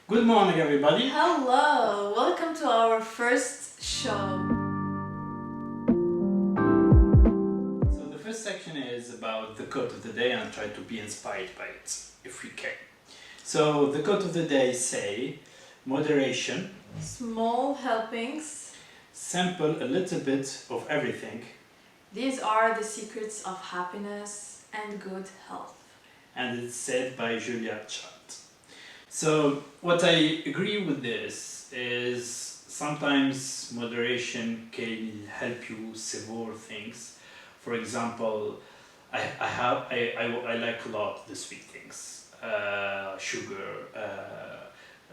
Good morning, everybody. Hello, welcome to our first show. So the first section is about the quote of the day and try to be inspired by it, if we can. So the quote of the day say, moderation, Small helpings. sample a little bit of everything, These are the secrets of happiness and good health. and it's said by Julia Child. So what I agree with this is sometimes moderation can help you savor things. For example, I like a lot the sweet things, sugar,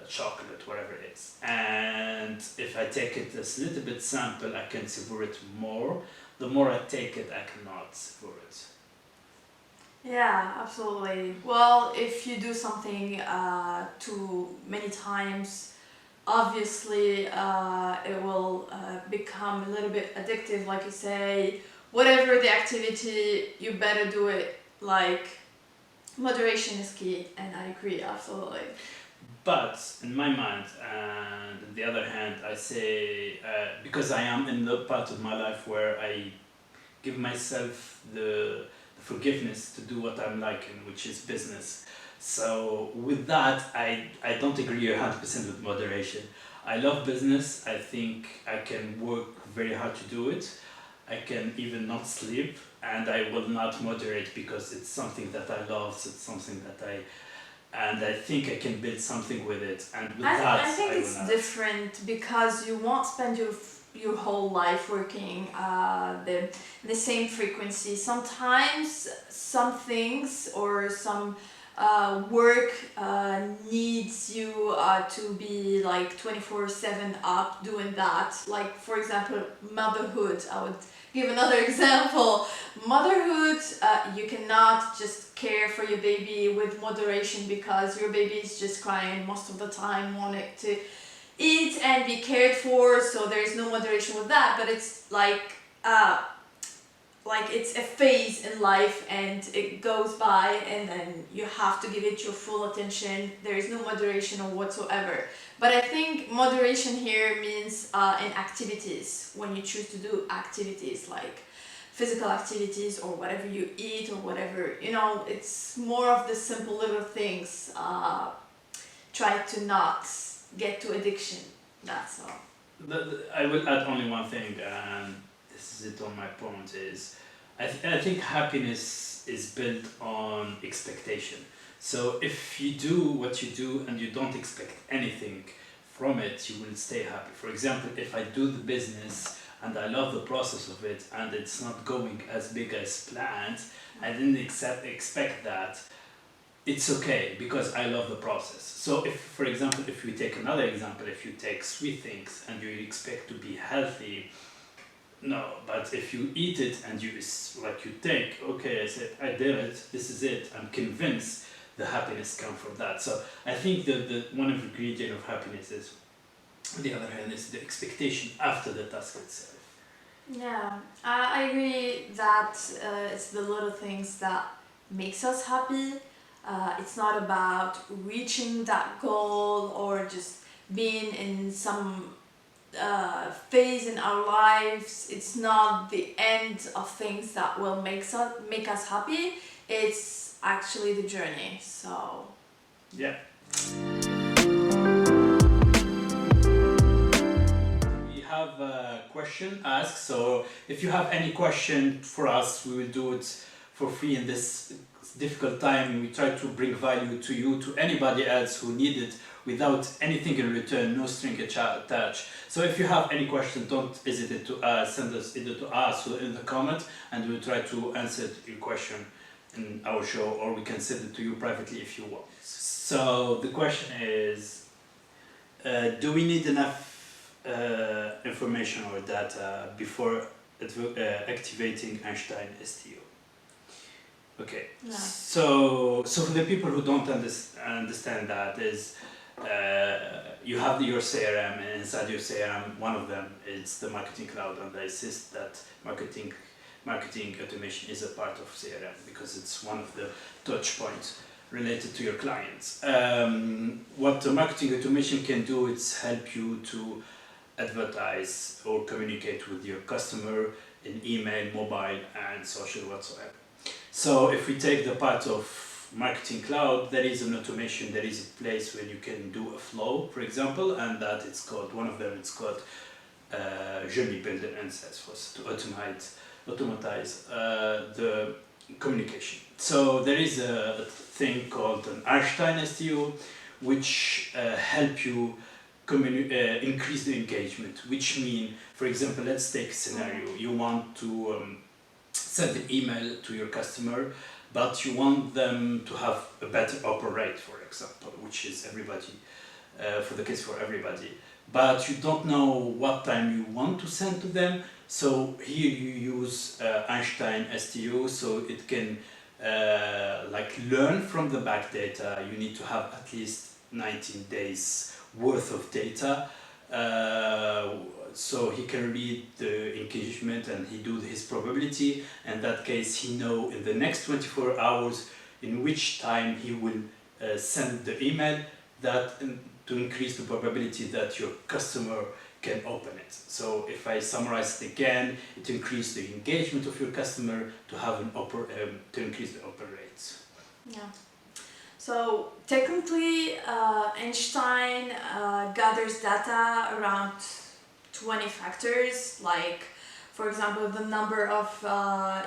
chocolate, whatever it is. And if I take it as a little bit sample, I can savor it more. The more I take it, I cannot savor it. Yeah, absolutely. Well, if you do something too many times, obviously it will become a little bit addictive, like you say. Whatever the activity, you better do it like moderation is key, and I agree, absolutely. But in my mind, and on the other hand, I say because I am in the part of my life where I give myself the forgiveness to do what I'm liking, which is business. So with that, I don't agree 100% with moderation. I love business. I think I can work very hard to do it. I can even not sleep, and I will not moderate because it's something that I love. It's something that I think I can build something with it. And with that, I think I will it's not. different because you won't spend your whole life working the same frequency. Sometimes some things or some work needs you to be like 24/7 up doing that. Like for example, motherhood. I would give another example. Motherhood, you cannot just care for your baby with moderation because your baby is just crying most of the time, wanting to eat and be cared for, so there is no moderation with that. But it's like it's a phase in life and it goes by and then you have to give it your full attention. There is no moderation or whatsoever. But I think moderation here means in activities, when you choose to do activities like physical activities or whatever you eat or whatever, it's more of the simple little things. Try to not get to addiction, that's all. I will add only one thing, and this is it on my point, is I think happiness is built on expectation. So if you do what you do and you don't expect anything from it, you will stay happy. For example, if I do the business and I love the process of it and it's not going as big as planned, I didn't expect that, it's okay because I love the process. So if, for example, if we take another example, if you take sweet things and you expect to be healthy, no, but if you eat it and you think, okay, I said, I did it, this is it, I'm convinced the happiness comes from that. So I think the one of the ingredient of happiness is, on the other hand, is the expectation after the task itself. Yeah, I agree that it's the little things that makes us happy. It's not about reaching that goal or just being in some phase in our lives. It's not the end of things that will make us happy. It's actually the journey. So Yeah. We have a question asked, so if you have any question for us, we will do it for free in this difficult time. We try to bring value to you, to anybody else who need it, without anything in return, no string attached. So if you have any question, don't hesitate to send us either to us or in the comment, and we'll try to answer your question in our show, or we can send it to you privately if you want. So the question is, do we need enough information or data before activating Einstein STO? Okay, yeah. so for the people who don't understand that is, you have your CRM, and inside your CRM, one of them is the marketing cloud, and I insist that marketing automation is a part of CRM because it's one of the touch points. related to your clients. What the marketing automation can do is help you to advertise or communicate with your customer in email, mobile, and social whatsoever. So if we take the part of Marketing Cloud, there is an automation, there is a place where you can do a flow, for example, and that it's called, one of them it's called Journey Builder and Salesforce to automatize the communication. So there is a thing called an Einstein STO, which help you increase the engagement, which mean, for example, let's take a scenario. You want to send an email to your customer, but you want them to have a better open rate, for example, which is everybody, for the case for everybody. But you don't know what time you want to send to them. So here you use Einstein STO, so it can like learn from the back data. You need to have at least 19 days worth of data. So he can read the engagement and he do his probability. In that case, he know in the next 24 hours in which time he will send the email that to increase the probability that your customer can open it. So if I summarize it again, it increases the engagement of your customer to have an to increase the open rates. Yeah. So technically, Einstein gathers data around 20 factors, like, for example, the number of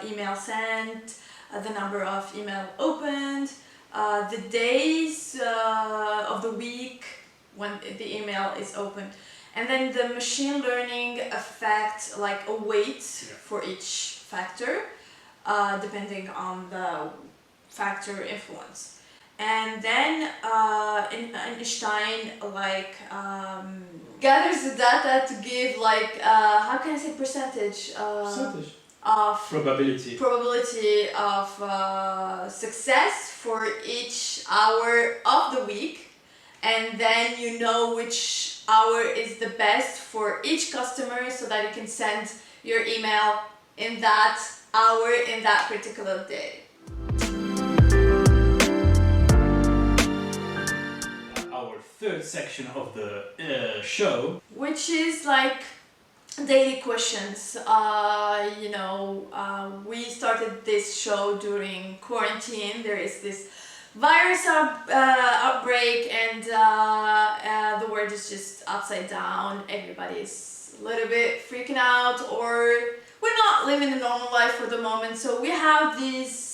email sent, the number of email opened, the days of the week when the email is opened, and then the machine learning affect like a weight for each factor, depending on the factor influence. And then Einstein like gathers the data to give like how can I say percentage of probability of success for each hour of the week, and then you know which hour is the best for each customer so that you can send your email in that hour in that particular day. Third section of the show, which is like daily questions. We started this show during quarantine. There is this virus outbreak, and the world is just upside down. Everybody's a little bit freaking out, or we're not living a normal life for the moment. So we have these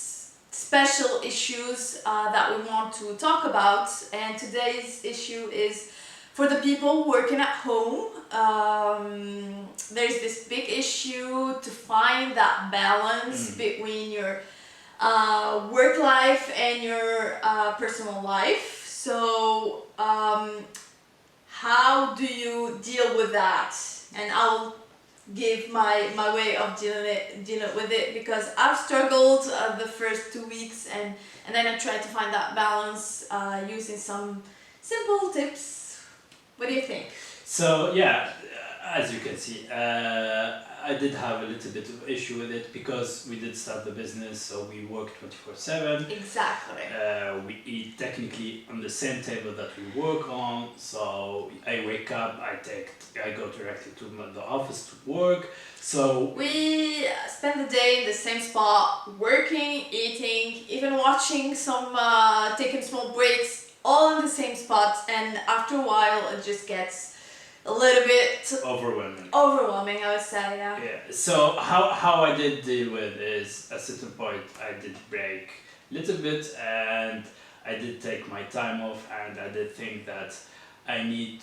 special issues that we want to talk about, and today's issue is for the people working at home. There's this big issue to find that balance between your work life and your personal life. So how do you deal with that? And I'll give my way of dealing with it, because I've struggled the first 2 weeks, and then I tried to find that balance using some simple tips. What do you think? So yeah, as you can see, I did have a little bit of issue with it because we did start the business, so we work 24/7. Exactly. We eat technically on the same table that we work on. So I wake up, I go directly to the office to work. So we spend the day in the same spot, working, eating, even watching some, taking small breaks, all in the same spot. And after a while, it just gets a little bit overwhelming, I would say. Yeah. So how I did deal with is, at a certain point I did break a little bit, and I did take my time off, and I did think that I need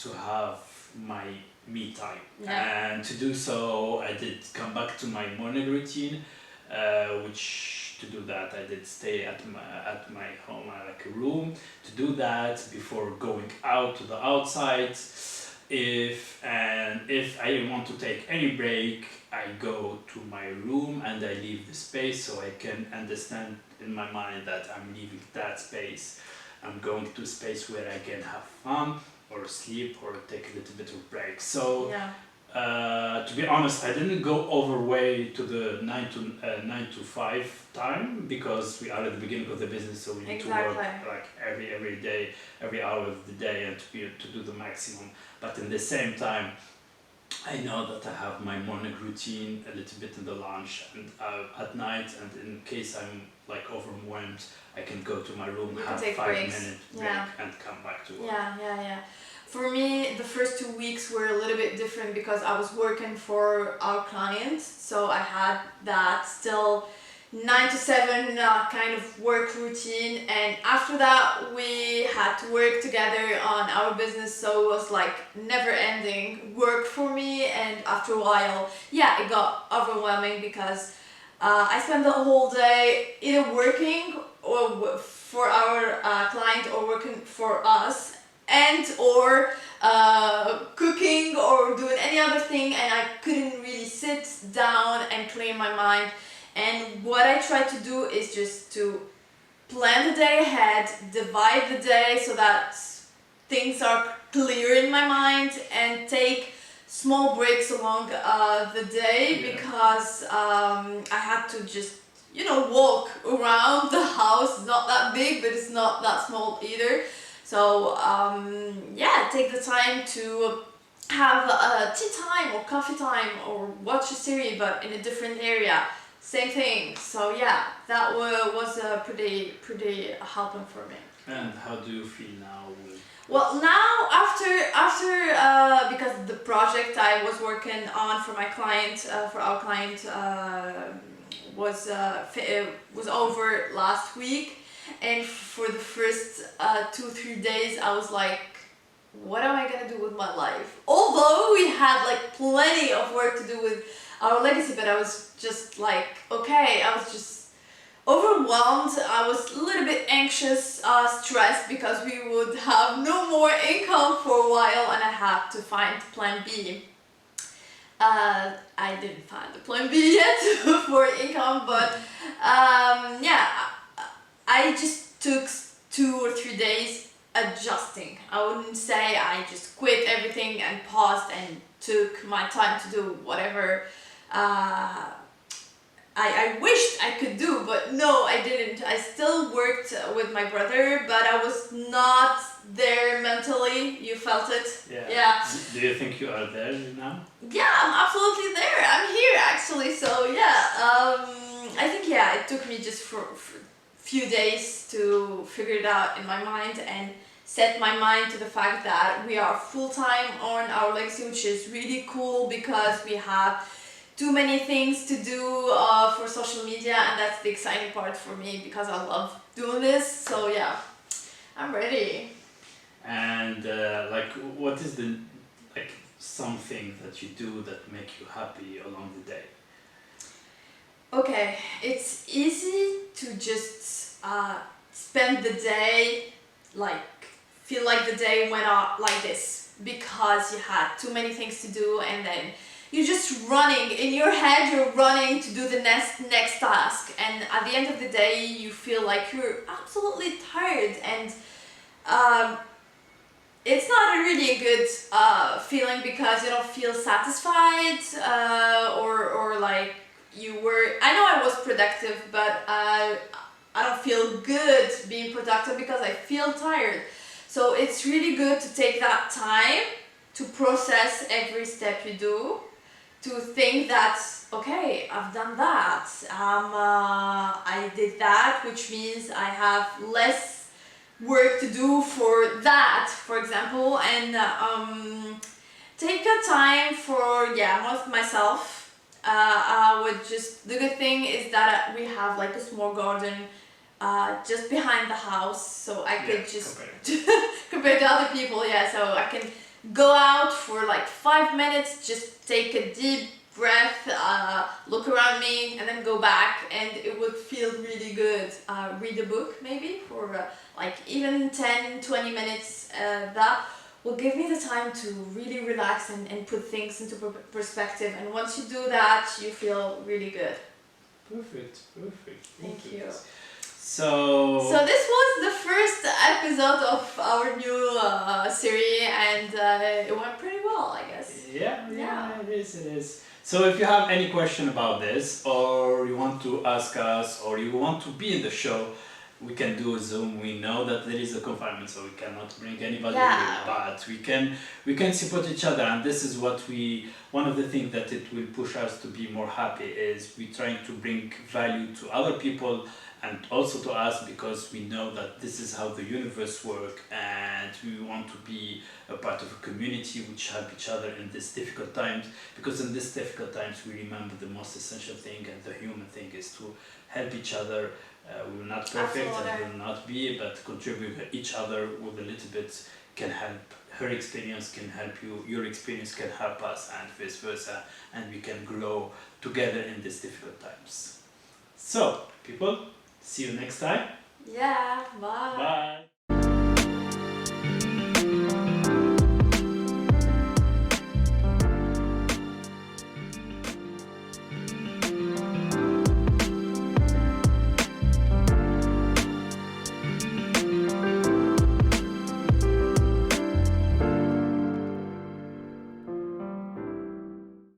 to have my me time. And to do so, I did come back to my morning routine, which to do that I did stay at my home, like a room, to do that before going out to the outside. If I want to take any break, I go to my room and I leave the space, so I can understand in my mind that I'm leaving that space. I'm going to a space where I can have fun or sleep or take a little bit of break. So To be honest, I didn't go overway to the 9 to 5 time because we are at the beginning of the business, so we need to work Exactly. like every day, every hour of the day, and to do the maximum. But in the same time, I know that I have my morning routine, a little bit in the lunch, and at night. And in case I'm like overwhelmed, I can go to my room, You can have take 5 minute breaks. break, Yeah. and come back to work. Yeah. For me, the first 2 weeks were a little bit different because I was working for our clients, so I had that still 9 to 7 kind of work routine, and after that we had to work together on our business, so it was like never ending work for me, and after a while, yeah, it got overwhelming because I spent the whole day either working or for our client or working for us, and or cooking or doing any other thing, and I couldn't really sit down and clear my mind. And what I try to do is just to plan the day ahead, divide the day so that things are clear in my mind, and take small breaks along the day. Yeah. Because I had to just walk around the house. It's not that big, but it's not that small either. So yeah, take the time to have a tea time or coffee time or watch a series, but in a different area. Same thing. So yeah, that was pretty helping for me. And how do you feel now with? Well, now after because the project I was working on for my client, for our client, was over last week, and for the first 2-3 days I was like, what am I gonna do with my life? Although we had like plenty of work to do with Aour Legacy, but I was just like, okay, I was just overwhelmed. I was a little bit anxious, stressed, because we would have no more income for a while, and I had to find plan B. I didn't find the plan B yet for income, but yeah, I just took 2 or 3 days adjusting. I wouldn't say I just quit everything and paused and took my time to do whatever I wished I could do, but no, I didn't. I still worked with my brother, but I was not there mentally. You felt it? Yeah. Do you think you are there now? Yeah, I'm absolutely there. I'm here actually. So yeah, I think it took me just for few days to figure it out in my mind and set my mind to the fact that we are full-time on Aour Legacy, which is really cool because we have too many things to do for social media, and that's the exciting part for me because I love doing this. So yeah, I'm ready. And what is the something that you do that make you happy along the day? Okay, it's easy to just spend the day feel like the day went out like this because you had too many things to do, and then you're just running in your head. You're running to do the next task, and at the end of the day you feel like you're absolutely tired, and it's not a really good feeling because you don't feel satisfied or like you were. I know I was productive, but I don't feel good being productive because I feel tired. So it's really good to take that time to process every step you do, to think that, okay, I've done that, I did that, which means I have less work to do for that, for example, and take a time for myself. The good thing is that we have like a small garden just behind the house, so I could just compared to other people, so I can go out for like 5 minutes, just take a deep breath, look around me, and then go back, and it would feel really good. Read a book maybe for like even 10-20 minutes. That will give me the time to really relax and put things into perspective, and once you do that, you feel really good. Perfect. Thank you. So this was the first episode of our new series, and it went pretty well, I guess. Yeah. it is, it is. So if you have any question about this, or you want to ask us, or you want to be in the show, we can do a Zoom. We know that there is a confinement, so we cannot bring anybody here, Yeah. but we can support each other, and this is what we. One of the things that it will push us to be more happy is we trying to bring value to other people and also to us, because we know that this is how the universe works, and we want to be a part of a community which help each other in these difficult times, because in these difficult times we remember the most essential thing and the human thing is to help each other. We will not perfect and Absolutely. will not be, but contribute each other with a little bit can help. Her experience can help you, your experience can help us, and vice versa, and we can grow together in these difficult times. So, people, see you next time. Yeah. Bye. Bye.